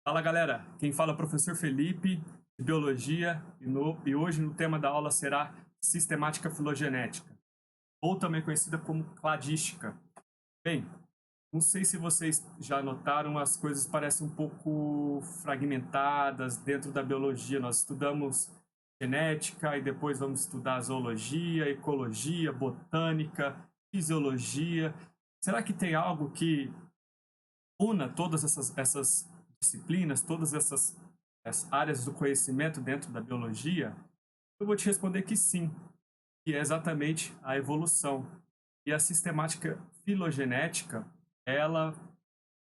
Fala galera, quem fala é o professor Felipe, de Biologia, e hoje o tema da aula será Sistemática Filogenética, ou também conhecida como Cladística. Bem, não sei se vocês já notaram, as coisas parecem um pouco fragmentadas dentro da biologia. Nós estudamos genética e depois vamos estudar zoologia, ecologia, botânica, fisiologia. Será que tem algo que una todas essas disciplinas, todas essas áreas do conhecimento dentro da biologia? Eu vou te responder que sim, que é exatamente a evolução. E a sistemática filogenética, ela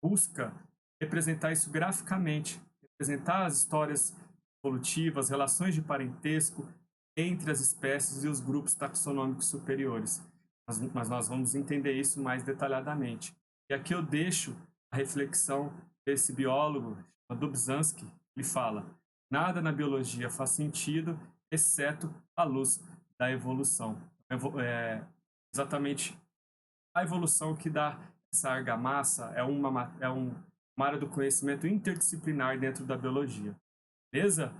busca representar isso graficamente, representar as histórias evolutivas, relações de parentesco entre as espécies e os grupos taxonômicos superiores. Mas nós vamos entender isso mais detalhadamente. E aqui eu deixo a reflexão desse biólogo, Dobzhansky. Ele fala: nada na biologia faz sentido, exceto à luz da evolução. É exatamente a evolução que dá essa argamassa, uma área do conhecimento interdisciplinar dentro da biologia. Beleza?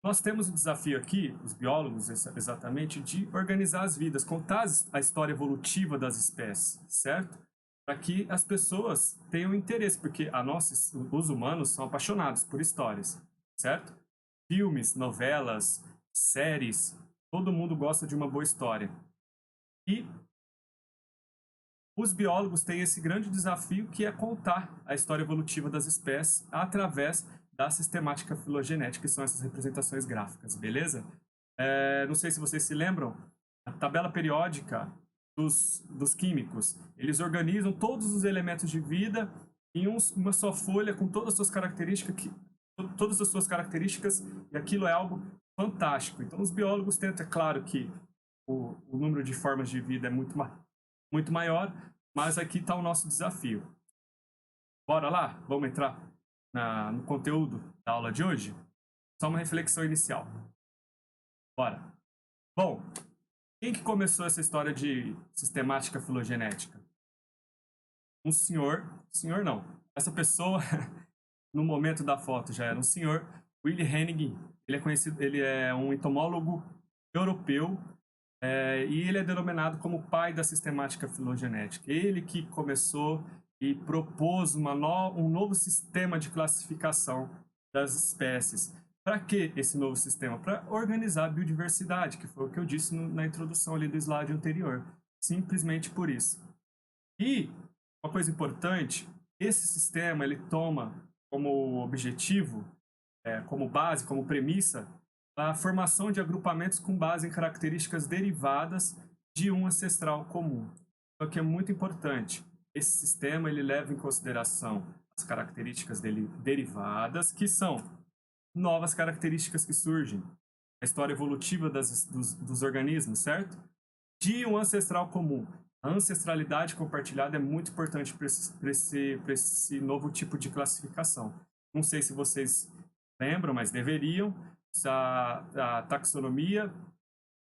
Nós temos o desafio aqui, os biólogos exatamente, de organizar as vidas, contar a história evolutiva das espécies, certo? Para que as pessoas tenham interesse, porque os humanos são apaixonados por histórias, certo? Filmes, novelas, séries, todo mundo gosta de uma boa história. E os biólogos têm esse grande desafio, que é contar a história evolutiva das espécies através da sistemática filogenética, que são essas representações gráficas, beleza? Não sei se vocês se lembram, a tabela periódica dos químicos, eles organizam todos os elementos de vida em uma só folha com todas as suas características, e aquilo é algo fantástico. Então os biólogos tentam, é claro que o número de formas de vida é muito maior, mas aqui está o nosso desafio. Bora lá? Vamos entrar no conteúdo da aula de hoje? Só uma reflexão inicial. Bora. Bom, quem que começou essa história de sistemática filogenética? Um senhor não. Essa pessoa, no momento da foto, já era um senhor, Willy Hennig. Ele é um entomólogo europeu, e ele é denominado como o pai da sistemática filogenética. Ele que começou e propôs um novo sistema de classificação das espécies. Para que esse novo sistema? Para organizar a biodiversidade, que foi o que eu disse na introdução ali do slide anterior. Simplesmente por isso. E uma coisa importante, esse sistema ele toma como objetivo, como base, como premissa, a formação de agrupamentos com base em características derivadas de um ancestral comum. Então, que é muito importante. Esse sistema ele leva em consideração as características dele derivadas, que são novas características que surgem, a história evolutiva dos organismos, certo? De um ancestral comum. A ancestralidade compartilhada é muito importante para esse novo tipo de classificação. Não sei se vocês lembram, mas deveriam. A taxonomia,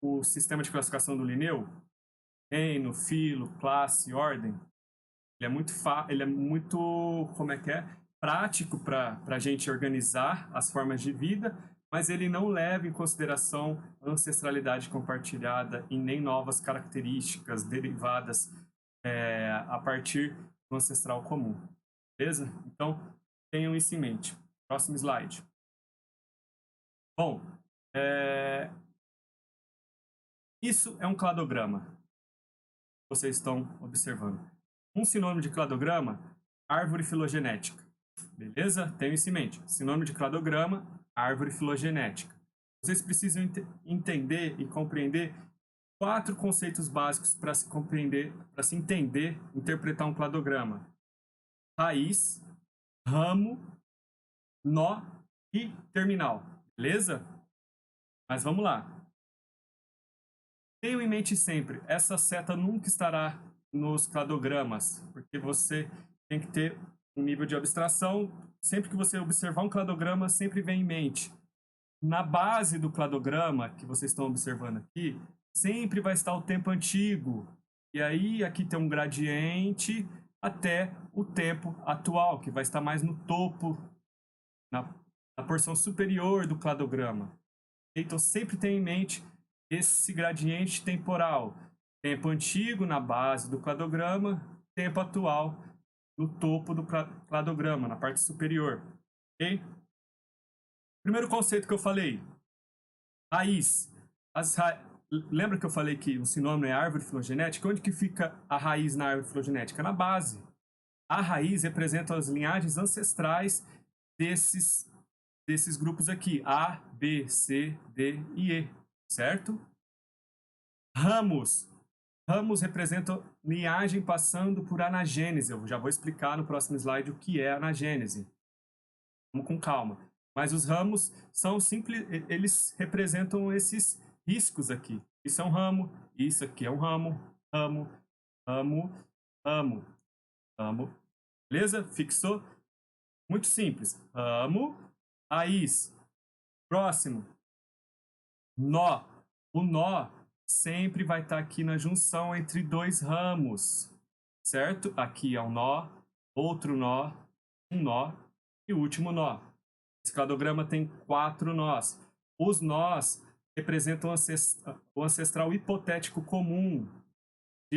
o sistema de classificação do Linneu, reino, filo, classe, ordem, ele é muito prático para a gente organizar as formas de vida, mas ele não leva em consideração ancestralidade compartilhada e nem novas características derivadas a partir do ancestral comum. Beleza? Então, tenham isso em mente. Próximo slide. Bom, isso é um cladograma. Vocês estão observando. Um sinônimo de cladograma, árvore filogenética. Beleza? Tenham isso em mente. Sinônimo de cladograma, árvore filogenética. Vocês precisam entender e compreender 4 conceitos básicos para se entender, interpretar um cladograma: raiz, ramo, nó e terminal. Beleza? Mas vamos lá. Tenham em mente sempre, essa seta nunca estará nos cladogramas, porque você tem que ter um nível de abstração. Sempre que você observar um cladograma, sempre vem em mente. Na base do cladograma que vocês estão observando aqui, sempre vai estar o tempo antigo. E aí aqui tem um gradiente, até o tempo atual, que vai estar mais no topo, na, na porção superior do cladograma. Então, sempre tenha em mente esse gradiente temporal. Tempo antigo na base do cladograma, tempo atual no topo do cladograma, na parte superior. Ok? Primeiro conceito que eu falei, raiz. Lembra que eu falei que o sinônimo é árvore filogenética? Onde que fica a raiz na árvore filogenética? Na base. A raiz representa as linhagens ancestrais desses grupos aqui, A, B, C, D e E, certo? Ramos. Ramos representam linhagem passando por anagênese. Eu já vou explicar no próximo slide o que é anagênese. Vamos com calma. Mas os ramos são simples, eles representam esses riscos aqui. Isso é um ramo, isso aqui é um ramo, ramo, ramo, ramo, ramo. Beleza? Fixou? Muito simples. Ramo, raiz. Próximo. Nó. O nó sempre vai estar aqui na junção entre dois ramos, certo? Aqui é um nó, outro nó, um nó e o último nó. Esse cladograma tem 4 nós. Os nós representam o ancestral hipotético comum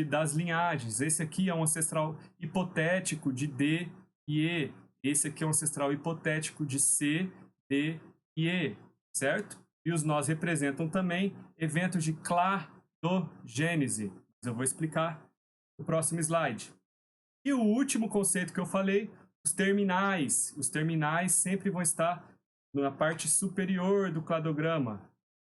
das linhagens. Esse aqui é um ancestral hipotético de D e E. Esse aqui é um ancestral hipotético de C, D e E, certo? E os nós representam também eventos de cladogênese. Eu vou explicar no próximo slide. E o último conceito que eu falei, os terminais. Os terminais sempre vão estar na parte superior do cladograma,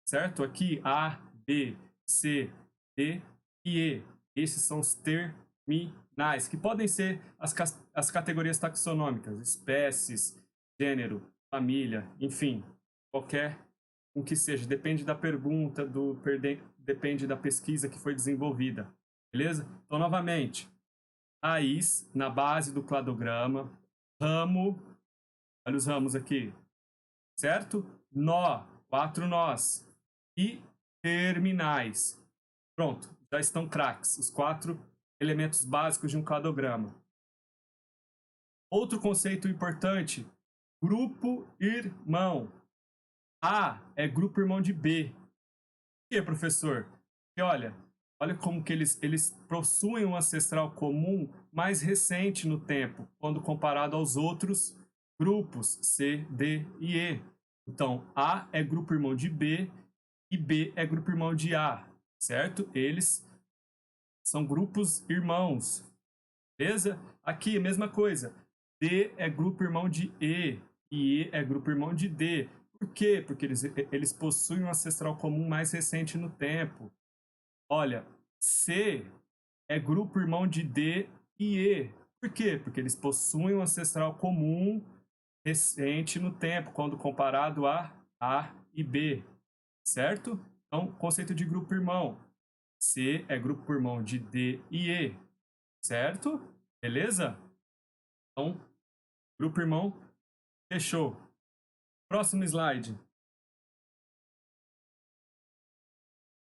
certo? Aqui A, B, C, D e E. Esses são os terminais, que podem ser as categorias taxonômicas, espécies, gênero, família, enfim, qualquer um que seja. Depende da pergunta, depende da pesquisa que foi desenvolvida, beleza? Então, novamente, raiz na base do cladograma, ramo, olha os ramos aqui, certo? Nó, 4 nós e terminais. Pronto, já estão craques, os 4 elementos básicos de um cladograma. Outro conceito importante, grupo irmão. A é grupo irmão de B. Por que, professor? Porque olha como que eles possuem um ancestral comum mais recente no tempo, quando comparado aos outros grupos C, D e E. Então, A é grupo irmão de B e B é grupo irmão de A, certo? Eles são grupos irmãos, beleza? Aqui, a mesma coisa. D é grupo irmão de E e é grupo irmão de D. Por quê? Porque eles possuem um ancestral comum mais recente no tempo. Olha, C é grupo irmão de D e E. Por quê? Porque eles possuem um ancestral comum recente no tempo, quando comparado a A e B, certo? Então, conceito de grupo irmão. C é grupo irmão de D e E, certo? Beleza? Então, grupo irmão, fechou. Próximo slide.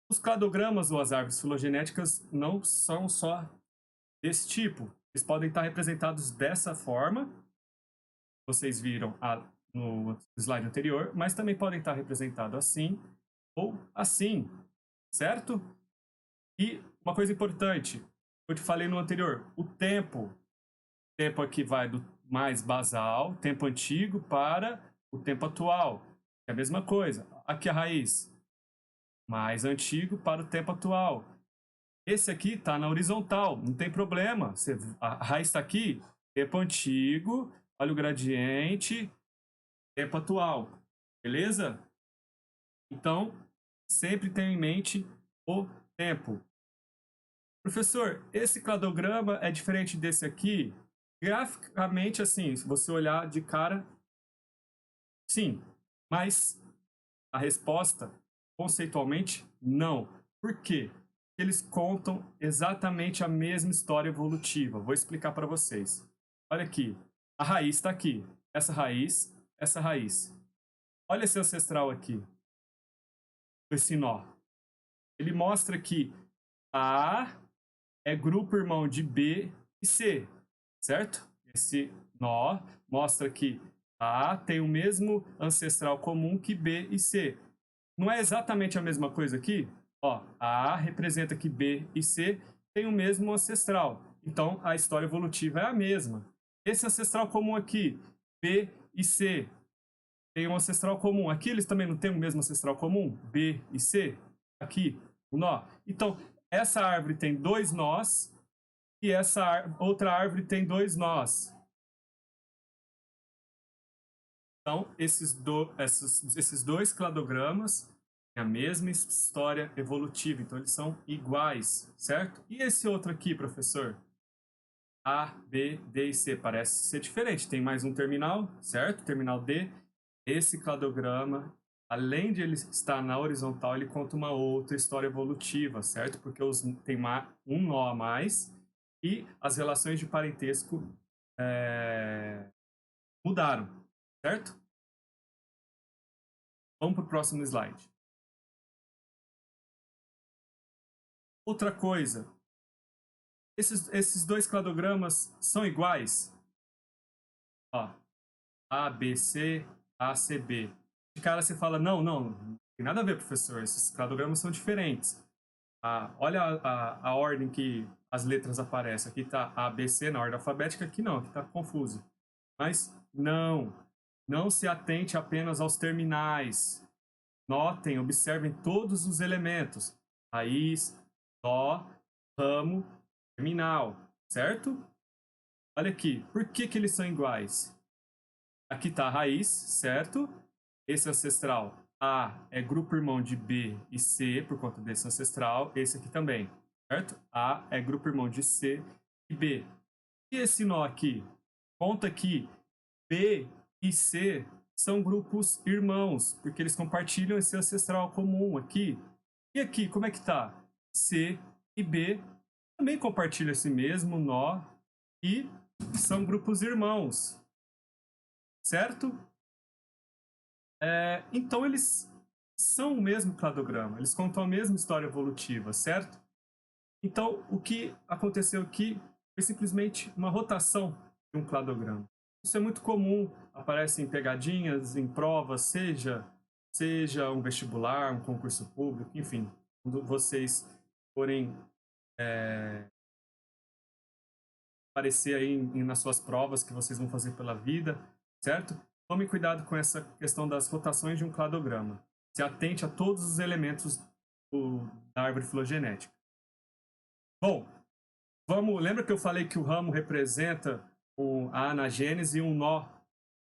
Os cladogramas ou as árvores filogenéticas não são só desse tipo. Eles podem estar representados dessa forma, vocês viram no slide anterior, mas também podem estar representados assim ou assim, certo? E uma coisa importante, eu te falei no anterior, o tempo aqui vai do mais basal, tempo antigo, para o tempo atual. É a mesma coisa. Aqui a raiz, mais antigo para o tempo atual. Esse aqui está na horizontal, não tem problema. A raiz está aqui, tempo antigo, olha o gradiente, tempo atual. Beleza? Então, sempre tenha em mente o tempo. Professor, esse cladograma é diferente desse aqui? Graficamente, assim, se você olhar de cara, sim. Mas a resposta, conceitualmente, não. Por quê? Eles contam exatamente a mesma história evolutiva. Vou explicar para vocês. Olha aqui. A raiz está aqui. Essa raiz, essa raiz. Olha esse ancestral aqui. Esse nó. Ele mostra que A é grupo irmão de B e C. certo? Esse nó mostra que A tem o mesmo ancestral comum que B e C. Não é exatamente a mesma coisa aqui? Ó, A representa que B e C têm o mesmo ancestral. Então, a história evolutiva é a mesma. Esse ancestral comum aqui, B e C, tem um ancestral comum. Aqui eles também não têm o mesmo ancestral comum? B e C? Aqui, o nó. Então, essa árvore tem 2 nós e essa outra árvore tem 2 nós. Então, esses dois cladogramas têm a mesma história evolutiva. Então, eles são iguais, certo? E esse outro aqui, professor? A, B, D e C. Parece ser diferente. Tem mais um terminal, certo? Terminal D. Esse cladograma, além de ele estar na horizontal, ele conta uma outra história evolutiva, certo? Porque tem um nó a mais e as relações de parentesco mudaram, certo? Vamos para o próximo slide. Outra coisa, esses dois cladogramas são iguais? Ó, A, B, C, A, C, B. De cara você fala, não tem nada a ver, professor, esses cladogramas são diferentes. Olha a ordem que as letras aparecem. Aqui está A, B, C na ordem alfabética, aqui não, aqui está confuso. Mas não se atente apenas aos terminais. Notem, observem todos os elementos. Raiz, nó, ramo, terminal, certo? Olha aqui, por que eles são iguais? Aqui está a raiz, certo? Esse ancestral A é grupo irmão de B e C, por conta desse ancestral. Esse aqui também, certo? A é grupo irmão de C e B. E esse nó aqui? Conta que B e C são grupos irmãos, porque eles compartilham esse ancestral comum aqui. E aqui, como é que tá? C e B também compartilham esse mesmo nó e são grupos irmãos, certo? Então eles são o mesmo cladograma, eles contam a mesma história evolutiva, certo? Então o que aconteceu aqui foi simplesmente uma rotação de um cladograma. Isso é muito comum, aparece em pegadinhas, em provas, seja um vestibular, um concurso público, enfim, quando vocês forem aparecer aí nas suas provas que vocês vão fazer pela vida, certo? Tome cuidado com essa questão das rotações de um cladograma. Se atente a todos os elementos da árvore filogenética. Bom, lembra que eu falei que o ramo representa a anagênese e um nó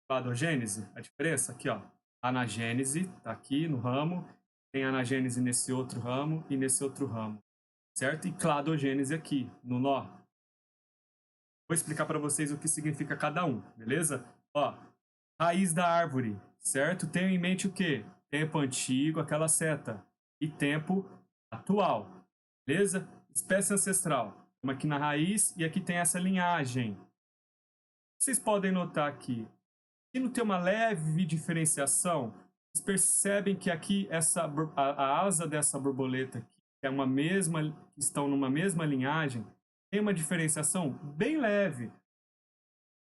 cladogênese? A diferença aqui, ó. Anagênese está aqui no ramo, tem anagênese nesse outro ramo e nesse outro ramo, certo? E cladogênese aqui no nó. Vou explicar para vocês o que significa cada um, beleza? Ó, raiz da árvore, certo? Tenha em mente o quê? Tempo antigo, aquela seta, e tempo atual, beleza? Espécie ancestral, uma aqui na raiz e aqui tem essa linhagem. Vocês podem notar aqui, que não tem uma leve diferenciação. Vocês percebem que aqui a asa dessa borboleta aqui, que é que estão numa mesma linhagem, tem uma diferenciação bem leve.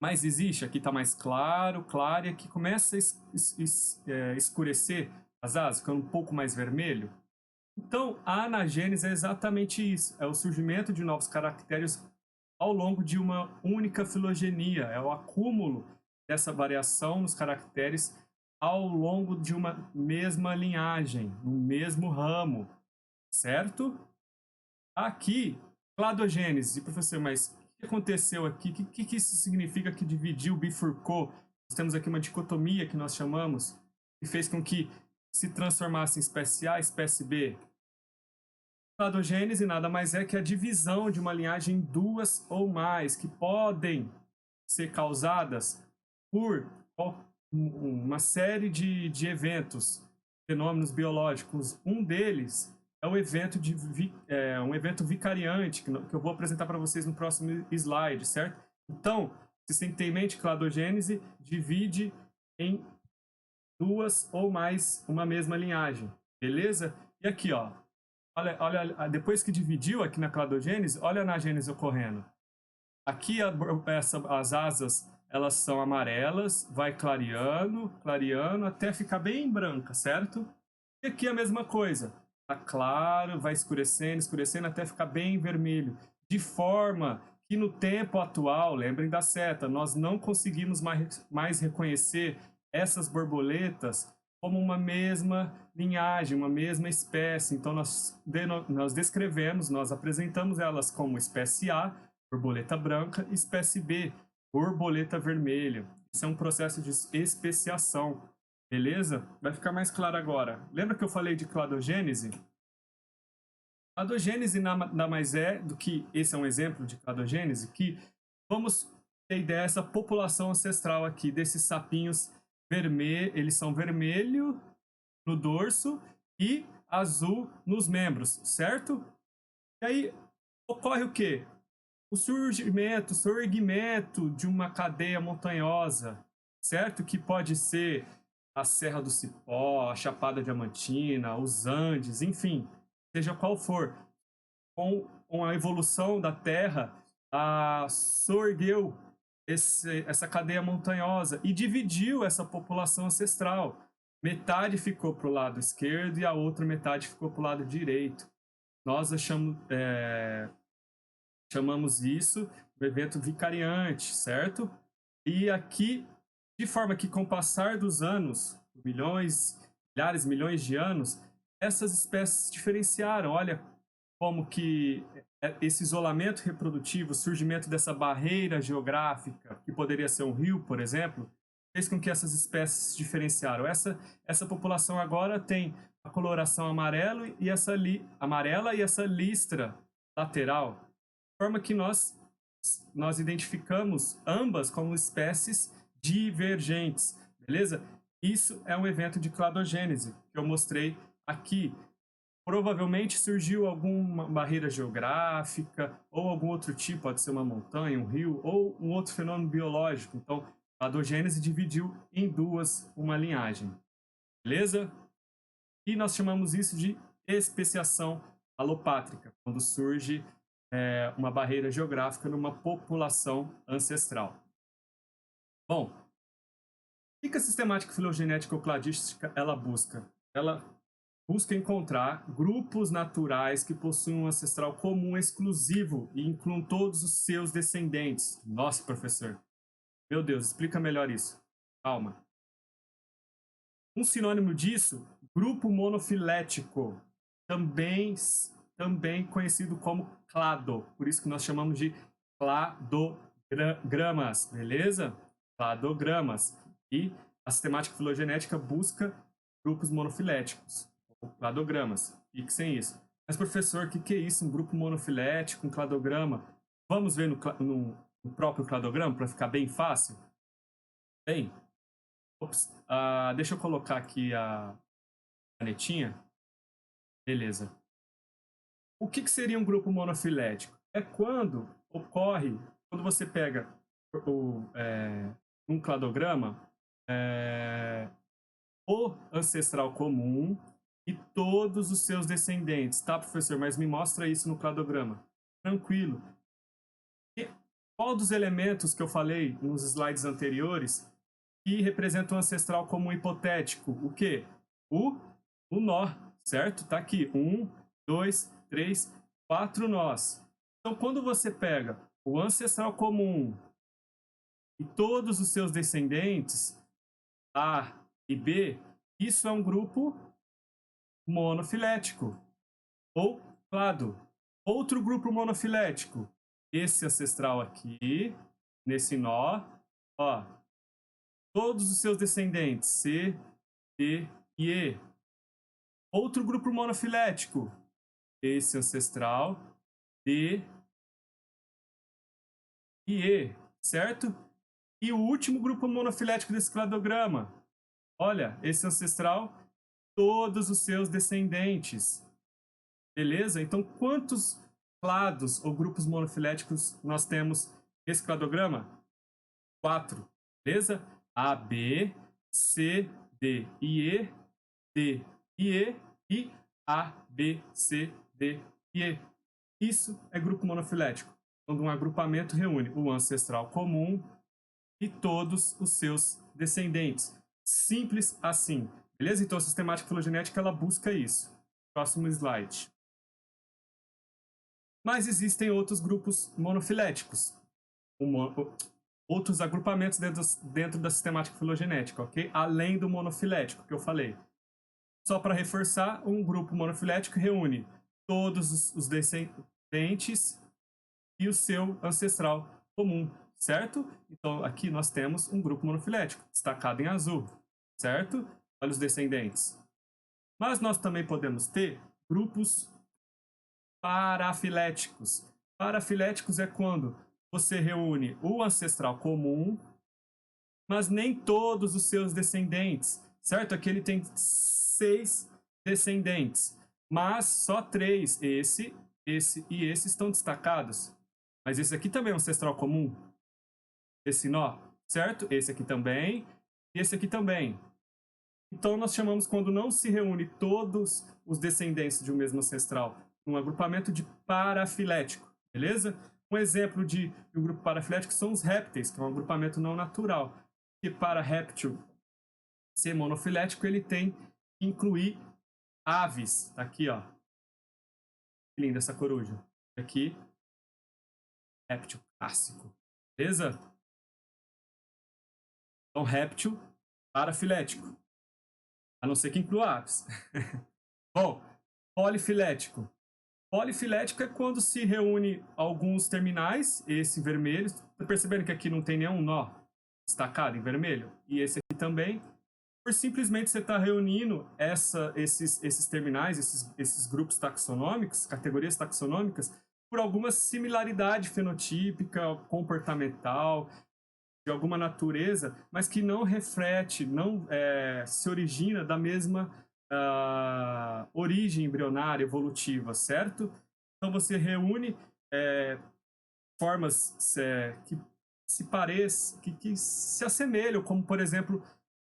Mas existe, aqui está mais claro, e aqui começa a escurecer as asas, ficando um pouco mais vermelho. Então, a anagênese é exatamente isso, é o surgimento de novos caracteres ao longo de uma única filogenia, é o acúmulo dessa variação nos caracteres ao longo de uma mesma linhagem, no mesmo ramo, certo? Aqui, cladogênese, professor, mas o que aconteceu aqui? O que isso significa que dividiu, bifurcou? Nós temos aqui uma dicotomia que nós chamamos, que fez com que se transformasse em espécie A e espécie B. Cladogênese nada mais é que a divisão de uma linhagem em duas ou mais, que podem ser causadas por uma série de eventos, fenômenos biológicos. Um deles é o evento um evento vicariante, que eu vou apresentar para vocês no próximo slide, certo? Então, vocês têm que ter em mente que cladogênese divide em duas ou mais uma mesma linhagem, beleza? E aqui, ó, olha, depois que dividiu aqui na cladogênese, olha a anagênese ocorrendo. Aqui as asas elas são amarelas, vai clareando, clareando, até ficar bem branca, certo? E aqui a mesma coisa. Tá claro, vai escurecendo, escurecendo, até ficar bem vermelho. De forma que no tempo atual, lembrem da seta, nós não conseguimos mais reconhecer essas borboletas como uma mesma linhagem, uma mesma espécie. Então, nós descrevemos, nós apresentamos elas como espécie A, borboleta branca, e espécie B, borboleta vermelha. Isso é um processo de especiação, beleza? Vai ficar mais claro agora. Lembra que eu falei de cladogênese? Cladogênese nada mais é do que, esse é um exemplo de cladogênese, que vamos ter ideia dessa população ancestral aqui, desses sapinhos vermelhos, eles são vermelho no dorso e azul nos membros, certo? E aí ocorre o quê? O surgimento de uma cadeia montanhosa, certo? Que pode ser a Serra do Cipó, a Chapada Diamantina, os Andes, enfim, seja qual for. Com a evolução da Terra, surgiu essa cadeia montanhosa e dividiu essa população ancestral. Metade ficou para o lado esquerdo e a outra metade ficou para o lado direito. Nós chamamos isso de evento vicariante, certo? E aqui, de forma que com o passar dos anos, milhões, milhares, milhões de anos, essas espécies se diferenciaram. Olha como que esse isolamento reprodutivo, o surgimento dessa barreira geográfica, que poderia ser um rio, por exemplo, fez com que essas espécies se diferenciaram. Essa população agora tem a coloração amarela e essa listra lateral, de forma que nós identificamos ambas como espécies divergentes, beleza? Isso é um evento de cladogênese que eu mostrei aqui. Provavelmente surgiu alguma barreira geográfica ou algum outro tipo, pode ser uma montanha, um rio ou um outro fenômeno biológico. Então, a cladogênese dividiu em duas uma linhagem, beleza? E nós chamamos isso de especiação alopátrica, quando surge uma barreira geográfica numa população ancestral. Bom, o que a sistemática filogenética ou cladística ela busca? Ela busca encontrar grupos naturais que possuem um ancestral comum exclusivo e incluam todos os seus descendentes. Nossa, professor. Meu Deus, explica melhor isso. Calma. Um sinônimo disso, grupo monofilético, também conhecido como clado. Por isso que nós chamamos de cladogramas, beleza? Cladogramas. E a sistemática filogenética busca grupos monofiléticos, ou cladogramas. Fixem isso. Mas, professor, o que é isso? Um grupo monofilético, um cladograma? Vamos ver no próprio cladograma para ficar bem fácil? Bem, deixa eu colocar aqui a canetinha. Beleza. O que seria um grupo monofilético? É quando você pega um cladograma, o ancestral comum e todos os seus descendentes. Tá, professor? Mas me mostra isso no cladograma. Tranquilo. E qual dos elementos que eu falei nos slides anteriores que representa um ancestral comum hipotético? O quê? O nó, certo? Tá aqui. 1, 2, 3, 4 nós. Então, quando você pega o ancestral comum e todos os seus descendentes, A e B, isso é um grupo monofilético ou clado. Outro grupo monofilético, esse ancestral aqui, nesse nó, ó, todos os seus descendentes, C, D e E. Outro grupo monofilético, esse ancestral, D e E, certo? E o último grupo monofilético desse cladograma, olha, esse ancestral, todos os seus descendentes. Beleza? Então, quantos clados ou grupos monofiléticos nós temos nesse cladograma? 4. Beleza? A, B, C, D e E, D e E, e A, B, C, D e E. Isso é grupo monofilético. quando um agrupamento reúne o ancestral comum e todos os seus descendentes. Simples assim. Beleza? Então, a sistemática filogenética, ela busca isso. Próximo slide. Mas existem outros grupos monofiléticos. Outros agrupamentos dentro da sistemática filogenética, ok? Além do monofilético que eu falei. Só para reforçar, um grupo monofilético reúne todos os descendentes e o seu ancestral comum, certo? Então, aqui nós temos um grupo monofilético, destacado em azul, certo? Olha os descendentes. Mas nós também podemos ter grupos parafiléticos. Parafiléticos é quando você reúne o ancestral comum, mas nem todos os seus descendentes, certo? Aqui ele tem 6 descendentes, mas só 3, esse e esse estão destacados. Mas esse aqui também é um ancestral comum, esse nó, certo? Esse aqui também, e esse aqui também. Então nós chamamos, quando não se reúne todos os descendentes de um mesmo ancestral, um agrupamento de parafilético, beleza? Um exemplo de um grupo parafilético são os répteis, que é um agrupamento não natural. E para réptil ser monofilético, ele tem que incluir aves. Tá aqui, ó. Que linda essa coruja. Aqui, réptil clássico. Beleza? Então, réptil parafilético. A não ser que inclua aves. Bom, polifilético. Polifilético é quando se reúne alguns terminais, esse vermelho. Tá percebendo que aqui não tem nenhum nó destacado em vermelho? E esse aqui também. Por simplesmente você estar reunindo esses terminais, esses grupos taxonômicos, categorias taxonômicas, por alguma similaridade fenotípica, comportamental, de alguma natureza, mas que não reflete, não se origina da mesma origem embrionária, evolutiva, certo? Então você reúne formas que se pareçam, que se assemelham, como por exemplo,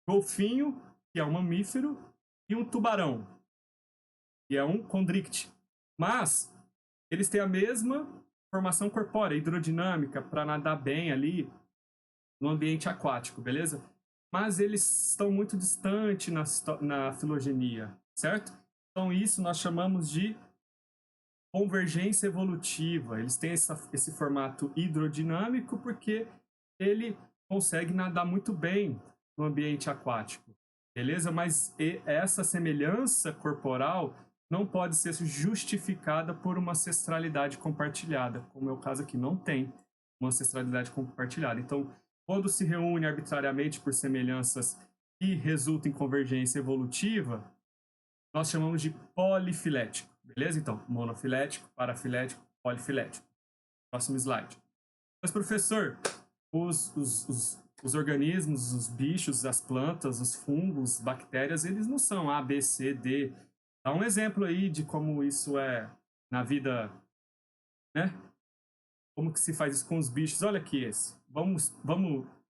golfinho, que é um mamífero, e um tubarão, que é um condricte. Mas eles têm a mesma formação corpórea, hidrodinâmica, para nadar bem ali no ambiente aquático, beleza? Mas eles estão muito distantes na filogenia, certo? Então isso nós chamamos de convergência evolutiva. Eles têm esse formato hidrodinâmico porque ele consegue nadar muito bem no ambiente aquático, beleza? Mas essa semelhança corporal não pode ser justificada por uma ancestralidade compartilhada, como é o caso aqui, não tem uma ancestralidade compartilhada. Então, quando se reúne arbitrariamente por semelhanças que resultam em convergência evolutiva, nós chamamos de polifilético, beleza? Então, monofilético, parafilético, polifilético. Próximo slide. Mas, professor, os organismos, os bichos, as plantas, os fungos, bactérias, eles não são A, B, C, D. Dá um exemplo aí de como isso é na vida, né? Como que se faz isso com os bichos? Olha aqui esse. Vamos,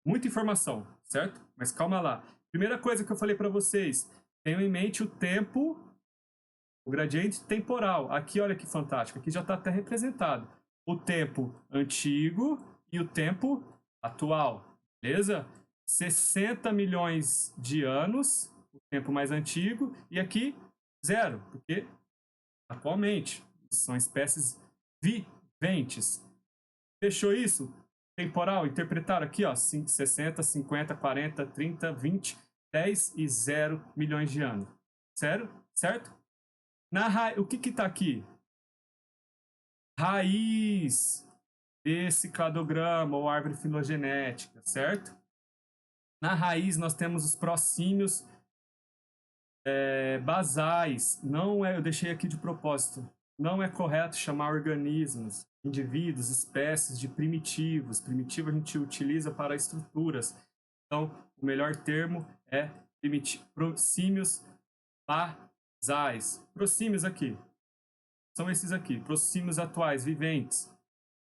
muita informação, certo? Mas calma lá. Primeira coisa que eu falei para vocês, tenham em mente o tempo, o gradiente temporal. Aqui, olha que fantástico. Aqui já está até representado. O tempo antigo e o tempo atual. Beleza? 60 milhões de anos, o tempo mais antigo, e aqui 0, porque atualmente são espécies viventes. Fechou isso? Temporal, interpretaram aqui, ó, 60, 50, 40, 30, 20, 10 e 0 milhões de anos. Certo? O que está aqui? Raiz desse cladograma ou árvore filogenética, certo? Na raiz nós temos os prosímios basais. Não é, eu deixei aqui de propósito. Não é correto chamar organismos, indivíduos, espécies de primitivos. Primitivo a gente utiliza para estruturas. Então, o melhor termo é prosímios basais. Prosímios aqui. São esses aqui, prosímios atuais, viventes.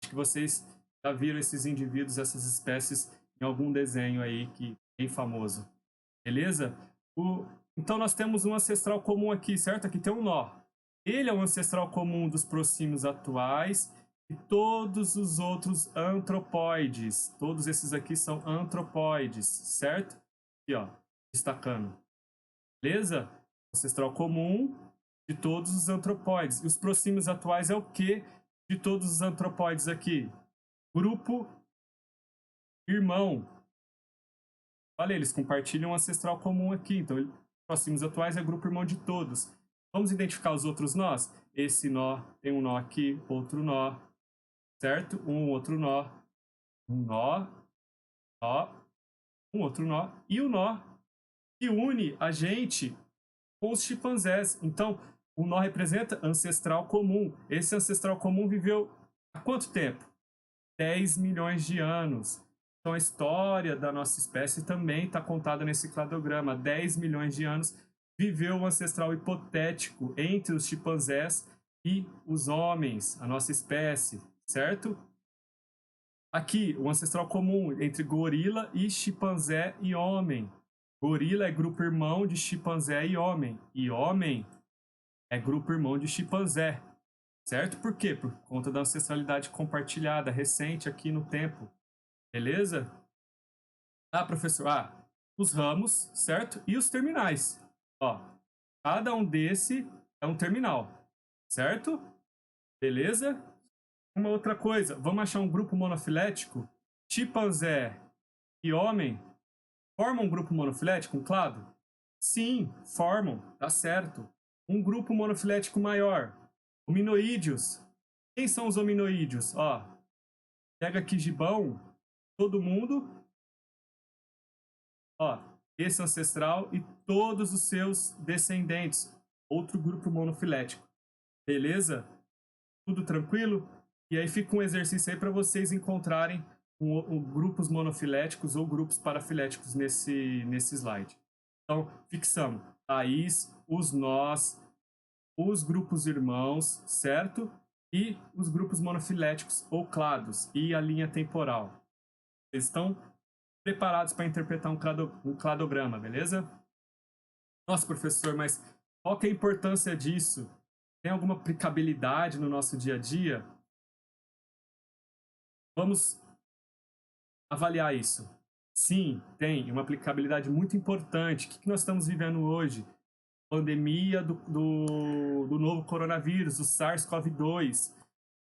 Acho que vocês já viram esses indivíduos, essas espécies, em algum desenho aí que é bem famoso. Beleza? Então nós temos um ancestral comum aqui, certo? Aqui tem um nó. Ele é um ancestral comum dos prosímios atuais e todos os outros antropóides. Todos esses aqui são antropóides, certo? Aqui, ó, destacando. Beleza? Ancestral comum de todos os antropóides. E os prosímios atuais é o que de todos os antropóides aqui? Grupo irmão. Olha, eles compartilham um ancestral comum aqui. Então, próximos atuais é grupo irmão de todos. Vamos identificar os outros nós? Esse nó, tem um nó aqui, outro nó, certo? Um outro nó, um nó, um outro nó, e o nó que une a gente com os chimpanzés. Então, o nó representa ancestral comum. Esse ancestral comum viveu há quanto tempo? 10 milhões de anos. Então, a história da nossa espécie também está contada nesse cladograma. 10 milhões de anos viveu um ancestral hipotético entre os chimpanzés e os homens, a nossa espécie, certo? Aqui, o ancestral comum entre gorila e chimpanzé e homem. Gorila é grupo irmão de chimpanzé e homem é grupo irmão de chimpanzé, certo? Por quê? Por conta da ancestralidade compartilhada, recente aqui no tempo, beleza? Ah, professor, os ramos, certo? E os terminais, ó, cada um desse é um terminal, certo? Beleza? Uma outra coisa, vamos achar um grupo monofilético? Chimpanzé e homem formam um grupo monofilético, um clado? Sim, formam, tá certo. Um grupo monofilético maior. Hominoídeos. Quem são os hominoídeos? Ó, pega aqui gibão, todo mundo. Ó, esse ancestral e todos os seus descendentes. Outro grupo monofilético. Beleza? Tudo tranquilo? E aí fica um exercício aí para vocês encontrarem grupos monofiléticos ou grupos parafiléticos nesse slide. Então, fixamos raiz, os nós, os grupos irmãos, certo? E os grupos monofiléticos ou clados e a linha temporal. Vocês estão preparados para interpretar um cladograma, beleza? Nossa, professor, mas qual que é a importância disso? Tem alguma aplicabilidade no nosso dia a dia? Vamos avaliar isso. Sim, tem uma aplicabilidade muito importante. O que nós estamos vivendo hoje? Pandemia do novo coronavírus, o SARS-CoV-2.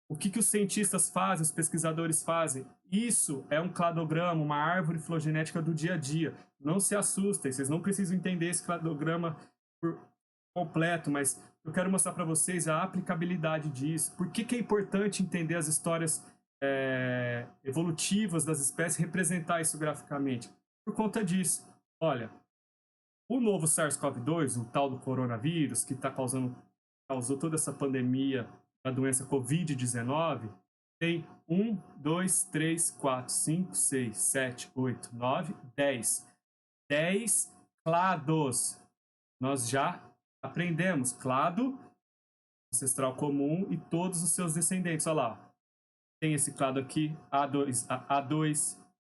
O que os cientistas fazem, os pesquisadores fazem? Isso é um cladograma, uma árvore filogenética do dia a dia. Não se assustem, vocês não precisam entender esse cladograma por completo, mas eu quero mostrar para vocês a aplicabilidade disso. Por que é importante entender as histórias evolutivas das espécies, representar isso graficamente? Por conta disso. Olha, o novo SARS-CoV-2, o tal do coronavírus, que causou toda essa pandemia da doença Covid-19, tem 1, 2, 3, 4, 5, 6, 7, 8, 9, 10. 10 clados. Nós já aprendemos clado, ancestral comum e todos os seus descendentes. Olha lá. Tem esse clado aqui, A2,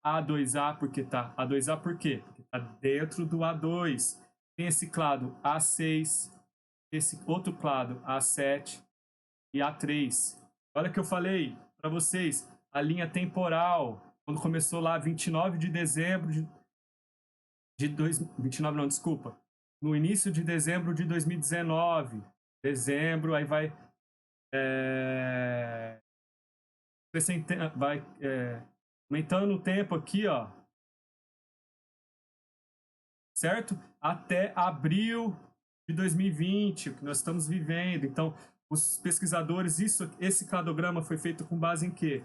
A2A, porque tá A2A por quê? Porque está dentro do A2. Tem esse clado A6, esse outro clado A7 e A3. Olha que eu falei para vocês, a linha temporal, quando começou lá 29 de dezembro no início de dezembro de 2019. Dezembro, aí vai aumentando o tempo aqui, ó, certo? Até abril de 2020, o que nós estamos vivendo. Então, os pesquisadores, esse cladograma foi feito com base em quê?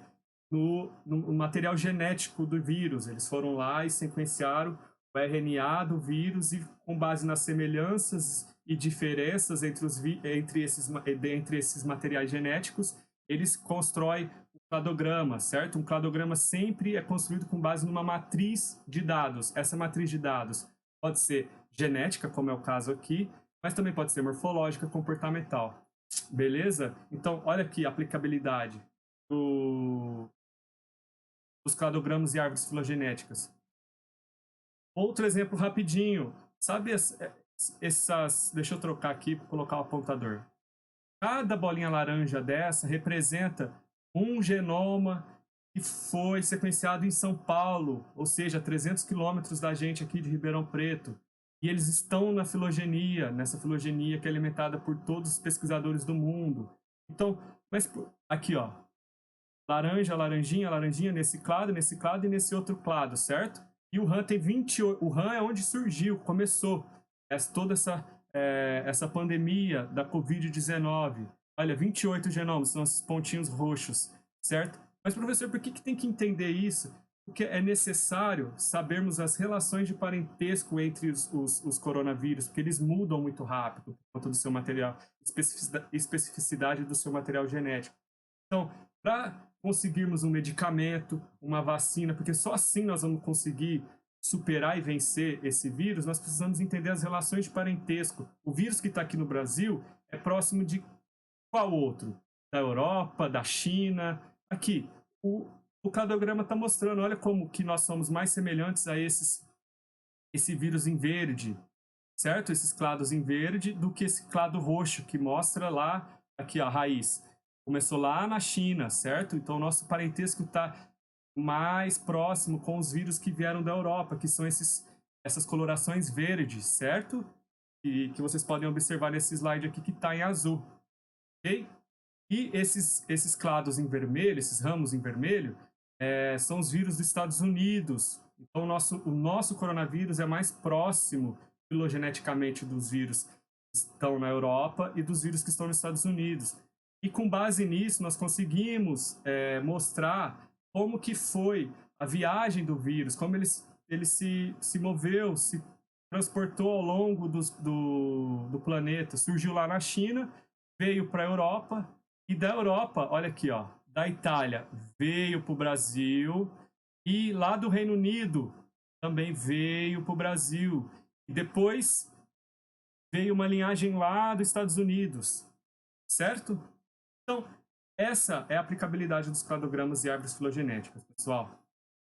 No material genético do vírus. Eles foram lá e sequenciaram o RNA do vírus e, com base nas semelhanças e diferenças entre esses materiais genéticos, eles constroem cladograma, certo? Um cladograma sempre é construído com base numa matriz de dados. Essa matriz de dados pode ser genética, como é o caso aqui, mas também pode ser morfológica, comportamental. Beleza? Então, olha aqui a aplicabilidade dos cladogramas e árvores filogenéticas. Outro exemplo rapidinho. Sabe essas... Deixa eu trocar aqui para colocar o apontador. Cada bolinha laranja dessa representa um genoma que foi sequenciado em São Paulo, ou seja, 300 quilômetros da gente aqui de Ribeirão Preto. E eles estão na filogenia, nessa filogenia que é alimentada por todos os pesquisadores do mundo. Então, mas aqui, ó, laranja, laranjinha, laranjinha, nesse clado e nesse outro clado, certo? E o RAM tem 28. O RAM é onde surgiu, começou toda essa pandemia da Covid-19. Olha, 28 genomas, são esses pontinhos roxos, certo? Mas, professor, por que tem que entender isso? Porque é necessário sabermos as relações de parentesco entre os coronavírus, porque eles mudam muito rápido por conta do seu material, especificidade do seu material genético. Então, para conseguirmos um medicamento, uma vacina, porque só assim nós vamos conseguir superar e vencer esse vírus, nós precisamos entender as relações de parentesco. O vírus que está aqui no Brasil é próximo de qual outro? Da Europa, da China. Aqui, o cladograma está mostrando, olha como que nós somos mais semelhantes a esse vírus em verde, certo? Esses clados em verde do que esse clado roxo que mostra lá, aqui a raiz. Começou lá na China, certo? Então o nosso parentesco está mais próximo com os vírus que vieram da Europa, que são essas colorações verdes, certo? E que vocês podem observar nesse slide aqui que está em azul, ok? E esses clados em vermelho, esses ramos em vermelho, são os vírus dos Estados Unidos. Então o nosso coronavírus é mais próximo filogeneticamente dos vírus que estão na Europa e dos vírus que estão nos Estados Unidos. E com base nisso, nós conseguimos mostrar como que foi a viagem do vírus, como ele se moveu, se transportou ao longo do planeta. Surgiu lá na China, veio para a Europa, e da Europa, olha aqui, ó, da Itália, veio para o Brasil, e lá do Reino Unido também veio para o Brasil. E depois veio uma linhagem lá dos Estados Unidos, certo? Então, essa é a aplicabilidade dos cladogramas e árvores filogenéticas, pessoal.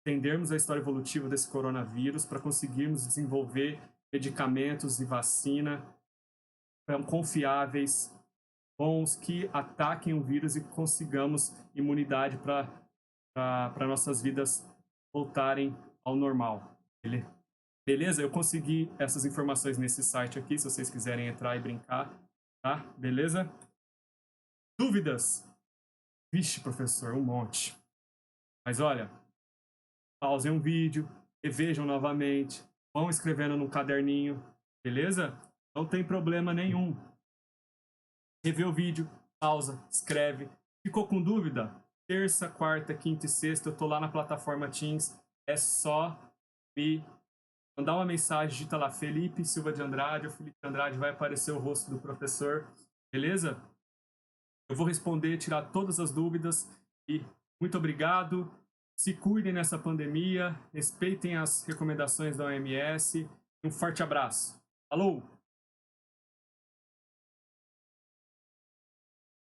Entendermos a história evolutiva desse coronavírus para conseguirmos desenvolver medicamentos e vacina confiáveis, bons, que ataquem o vírus e consigamos imunidade para nossas vidas voltarem ao normal. Beleza? Eu consegui essas informações nesse site aqui, se vocês quiserem entrar e brincar, tá? Beleza? Dúvidas? Vixe, professor, um monte. Mas olha, pausem um vídeo, revejam novamente, vão escrevendo num caderninho, beleza? Não tem problema nenhum. Revê o vídeo, pausa, escreve. Ficou com dúvida? Terça, quarta, quinta e sexta, eu tô lá na plataforma Teams. É só me mandar uma mensagem, digita lá Felipe Silva de Andrade, o Felipe de Andrade vai aparecer o rosto do professor, beleza? Eu vou responder, tirar todas as dúvidas e muito obrigado. Se cuidem nessa pandemia, respeitem as recomendações da OMS. Um forte abraço. Falou!